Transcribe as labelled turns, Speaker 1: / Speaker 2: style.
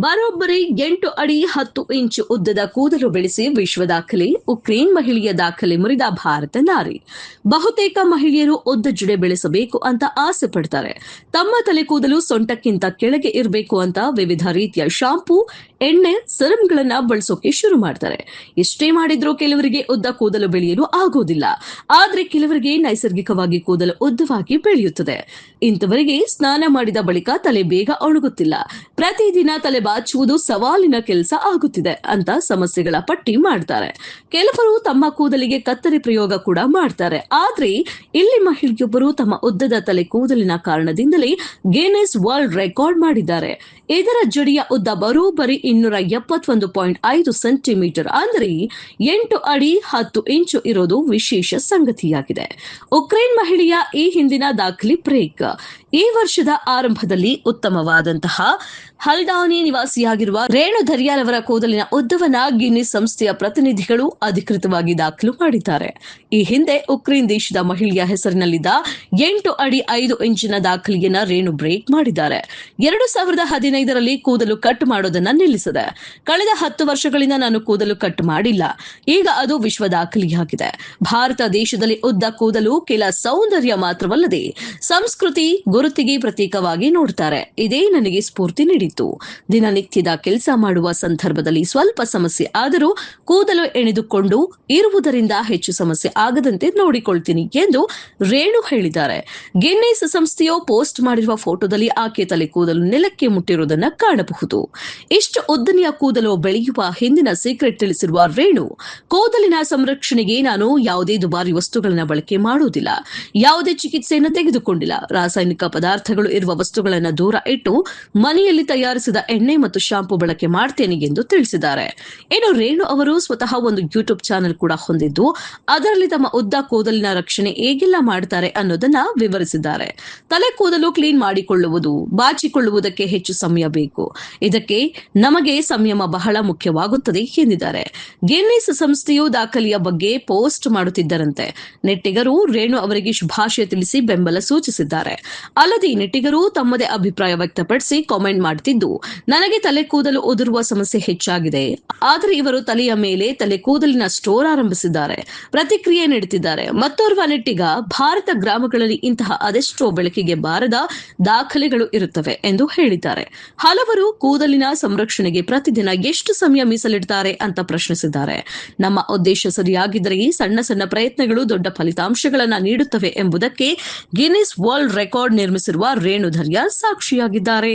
Speaker 1: ಬರೋಬ್ಬರಿ 8 ಅಡಿ 10 ಇಂಚು ಉದ್ದದ ಕೂದಲು ಬೆಳೆಸಿ ವಿಶ್ವ ದಾಖಲೆ, ಉಕ್ರೇನ್ ಮಹಿಳೆಯ ದಾಖಲೆ ಮುರಿದ ಭಾರತ ನಾರಿ. ಬಹುತೇಕ ಮಹಿಳೆಯರು ಉದ್ದ ಜುಡೆ ಬೆಳೆಸಬೇಕು ಅಂತ ಆಸೆ ಪಡ್ತಾರೆ. ತಮ್ಮ ತಲೆ ಕೂದಲು ಸೊಂಟಕ್ಕಿಂತ ಕೆಳಗೆ ಇರಬೇಕು ಅಂತ ವಿವಿಧ ರೀತಿಯ ಶಾಂಪೂ, ಎಣ್ಣೆ, ಸಿರಮ್ಗಳನ್ನ ಬಳಸೋಕೆ ಶುರು ಮಾಡ್ತಾರೆ. ಎಷ್ಟೇ ಮಾಡಿದ್ರೂ ಕೆಲವರಿಗೆ ಉದ್ದ ಕೂದಲು ಬೆಳೆಯಲು ಆಗೋದಿಲ್ಲ. ಆದ್ರೆ ಕೆಲವರಿಗೆ ನೈಸರ್ಗಿಕವಾಗಿ ಕೂದಲು ಉದ್ದವಾಗಿ ಬೆಳೆಯುತ್ತದೆ. ಇಂಥವರಿಗೆ ಸ್ನಾನ ಮಾಡಿದ ಬಳಿಕ ತಲೆ ಬೇಗ ಒಣಗುತ್ತಿಲ್ಲ. ಪ್ರತಿದಿನ ತಲೆ ಬಾಚುವುದು ಸವಾಲಿನ ಕೆಲಸ ಆಗುತ್ತಿದೆ ಅಂತ ಸಮಸ್ಯೆಗಳ ಪಟ್ಟಿ ಮಾಡ್ತಾರೆ. ಕೆಲವರು ತಮ್ಮ ಕೂದಲಿಗೆ ಕತ್ತರಿ ಪ್ರಯೋಗ ಕೂಡ ಮಾಡ್ತಾರೆ. ಆದ್ರೆ ಇಲ್ಲಿ ಮಹಿಳೆಯೊಬ್ಬರು ತಮ್ಮ ಉದ್ದದ ತಲೆ ಕೂದಲಿನ ಕಾರಣದಿಂದಲೇ ಗಿನ್ನೆಸ್ ವರ್ಲ್ಡ್ ರೆಕಾರ್ಡ್ ಮಾಡಿದ್ದಾರೆ. ಇದರ ಜಡಿಯ ಉದ್ದ ಬರೋಬ್ಬರಿ 271.5 ಸೆಂಟಿಮೀಟರ್ ಅಂದರೆ 8 ಅಡಿ 10 ಇಂಚು ಇರೋದು ವಿಶೇಷ ಸಂಗತಿಯಾಗಿದೆ. ಉಕ್ರೇನ್ ಮಹಿಳೆಯ ಈ ಹಿಂದಿನ ದಾಖಲೆ ಬ್ರೇಕ್. ಈ ವರ್ಷದ ಆರಂಭದಲ್ಲಿ ಉತ್ತಮವಾದಂತಹ ಹಲ್ದಾನಿ ನಿವಾಸಿಯಾಗಿರುವ ರೇಣು ಧರಿಯಾಲ್ ಅವರ ಕೂದಲಿನ ಉದ್ದವನ್ನ ಗಿನ್ನಿಸ್ ಸಂಸ್ಥೆಯ ಪ್ರತಿನಿಧಿಗಳು ಅಧಿಕೃತವಾಗಿ ದಾಖಲು ಮಾಡಿದ್ದಾರೆ. ಈ ಹಿಂದೆ ಉಕ್ರೇನ್ ದೇಶದ ಮಹಿಳೆಯ ಹೆಸರಿನಲ್ಲಿದ್ದ 8 ಅಡಿ 5 ಇಂಚಿನ ದಾಖಲೆಯನ್ನ ರೇಣು ಬ್ರೇಕ್ ಮಾಡಿದ್ದಾರೆ. 2015ರಲ್ಲಿ ಕೂದಲು ಕಟ್ ಮಾಡೋದನ್ನ ನಿಲ್ಲಿಸಿದೆ. ಕಳೆದ 10 ವರ್ಷಗಳಿಂದ ನಾನು ಕೂದಲು ಕಟ್ ಮಾಡಿಲ್ಲ. ಈಗ ಅದು ವಿಶ್ವ ದಾಖಲೆಯಾಗಿದೆ. ಭಾರತ ದೇಶದಲ್ಲಿ ಉದ್ದ ಕೂದಲು ಕೆಲ ಸೌಂದರ್ಯ ಮಾತ್ರವಲ್ಲದೆ ಸಂಸ್ಕೃತಿ, ಗುರುತಿಗೆ ಪ್ರತೀಕವಾಗಿ ನೋಡ್ತಾರೆ. ಇದೇ ನನಗೆ ಸ್ಫೂರ್ತಿ ನೀಡಿತು. ದಿನನಿತ್ಯದ ಕೆಲಸ ಮಾಡುವ ಸಂದರ್ಭದಲ್ಲಿ ಸ್ವಲ್ಪ ಸಮಸ್ಯೆ ಆದರೂ ಕೂದಲು ಎಣೆದುಕೊಂಡು ಇರುವುದರಿಂದ ಹೆಚ್ಚು ಸಮಸ್ಯೆ ಆಗದಂತೆ ನೋಡಿಕೊಳ್ತೀನಿ ಎಂದು ರೇಣು ಹೇಳಿದ್ದಾರೆ. ಗಿನ್ನೆಸ್ ಸಂಸ್ಥೆಯು ಪೋಸ್ಟ್ ಮಾಡಿರುವ ಫೋಟೋದಲ್ಲಿ ಆಕೆ ತಲೆ ಕೂದಲು ನೆಲಕ್ಕೆ ಮುಟ್ಟಿರುವುದನ್ನು ಕಾಣಬಹುದು. ಇಷ್ಟು ಉದ್ದನೆಯ ಕೂದಲು ಬೆಳೆಯುವ ಹಿಂದಿನ ಸೀಕ್ರೆಟ್ ತಿಳಿಸಿರುವ ರೇಣು, ಕೂದಲಿನ ಸಂರಕ್ಷಣೆಗೆ ನಾನು ಯಾವುದೇ ದುಬಾರಿ ವಸ್ತುಗಳನ್ನು ಬಳಕೆ ಮಾಡುವುದಿಲ್ಲ, ಯಾವುದೇ ಚಿಕಿತ್ಸೆಯನ್ನು ತೆಗೆದುಕೊಂಡಿಲ್ಲ, ರಾಸಾಯನಿಕ ಪದಾರ್ಥಗಳು ಇರುವ ವಸ್ತುಗಳನ್ನು ದೂರ ಇಟ್ಟು ಮನೆಯಲ್ಲಿ ತಯಾರಿಸಿದ ಎಣ್ಣೆ ಮತ್ತು ಶಾಂಪೂ ಬಳಕೆ ಮಾಡ್ತೇನೆ ಎಂದು ತಿಳಿಸಿದ್ದಾರೆ. ಇನ್ನು ರೇಣು ಅವರು ಸ್ವತಃ ಒಂದು ಯೂಟ್ಯೂಬ್ ಚಾನೆಲ್ ಕೂಡ ಹೊಂದಿದ್ದು ಅದರಲ್ಲಿ ತಮ್ಮ ಉದ್ದ ಕೂದಲಿನ ರಕ್ಷಣೆ ಹೇಗೆಲ್ಲ ಮಾಡ್ತಾರೆ ಅನ್ನೋದನ್ನ ವಿವರಿಸಿದ್ದಾರೆ. ತಲೆ ಕೂದಲು ಕ್ಲೀನ್ ಮಾಡಿಕೊಳ್ಳುವುದು, ಬಾಚಿಕೊಳ್ಳುವುದಕ್ಕೆ ಹೆಚ್ಚು ಸಮಯ ಬೇಕು. ಇದಕ್ಕೆ ನಮಗೆ ಸಂಯಮ ಬಹಳ ಮುಖ್ಯವಾಗುತ್ತದೆ ಎಂದಿದ್ದಾರೆ. ಗಿನ್ನೆಸ್ ಸಂಸ್ಥೆಯು ದಾಖಲೆಯ ಬಗ್ಗೆ ಪೋಸ್ಟ್ ಮಾಡುತ್ತಿದ್ದರಂತೆ ನೆಟ್ಟಿಗರು ರೇಣು ಅವರಿಗೆ ಶುಭಾಶಯ ತಿಳಿಸಿ ಬೆಂಬಲ ಸೂಚಿಸಿದ್ದಾರೆ. ಅಲ್ಲದೆ ನೆಟ್ಟಿಗರು ತಮ್ಮದೇ ಅಭಿಪ್ರಾಯ ವ್ಯಕ್ತಪಡಿಸಿ ಕಾಮೆಂಟ್ ಮಾಡುತ್ತಿದ್ದು, ನನಗೆ ತಲೆ ಕೂದಲು ಉದುರುವ ಸಮಸ್ಯೆ ಹೆಚ್ಚಾಗಿದೆ. ಆದರೆ ಇವರು ತಲೆಯ ಮೇಲೆ ತಲೆ ಕೂದಲಿನ ಸ್ಟೋರ್ ಆರಂಭಿಸಿದ್ದಾರೆ, ಪ್ರತಿಕ್ರಿಯೆ ನೀಡುತ್ತಿದ್ದಾರೆ. ಮತ್ತೋರ್ವ ನೆಟ್ಟಿಗ, ಭಾರತ ಗ್ರಾಮಗಳಲ್ಲಿ ಇಂತಹ ಅದೆಷ್ಟೋ ಬೆಳಕಿಗೆ ಬಾರದ ದಾಖಲೆಗಳು ಇರುತ್ತವೆ ಎಂದು ಹೇಳಿದ್ದಾರೆ. ಹಲವರು ಕೂದಲಿನ ಸಂರಕ್ಷಣೆಗೆ ಪ್ರತಿದಿನ ಎಷ್ಟು ಸಮಯ ಮೀಸಲಿಡ್ತಾರೆ ಅಂತ ಪ್ರಶ್ನಿಸಿದ್ದಾರೆ. ನಮ್ಮ ಉದ್ದೇಶ ಸರಿಯಾಗಿದ್ದರೆ ಸಣ್ಣ ಸಣ್ಣ ಪ್ರಯತ್ನಗಳು ದೊಡ್ಡ ಫಲಿತಾಂಶಗಳನ್ನು ನೀಡುತ್ತವೆ ಎಂಬುದಕ್ಕೆ ಗಿನ್ನೆಸ್ ವರ್ಲ್ಡ್ ರೆಕಾರ್ಡ್ ನಿರ್ಮಿಸಿರುವ ರೇಣು ಧರಿಯಾಲ್ ಸಾಕ್ಷಿಯಾಗಿದ್ದಾರೆ.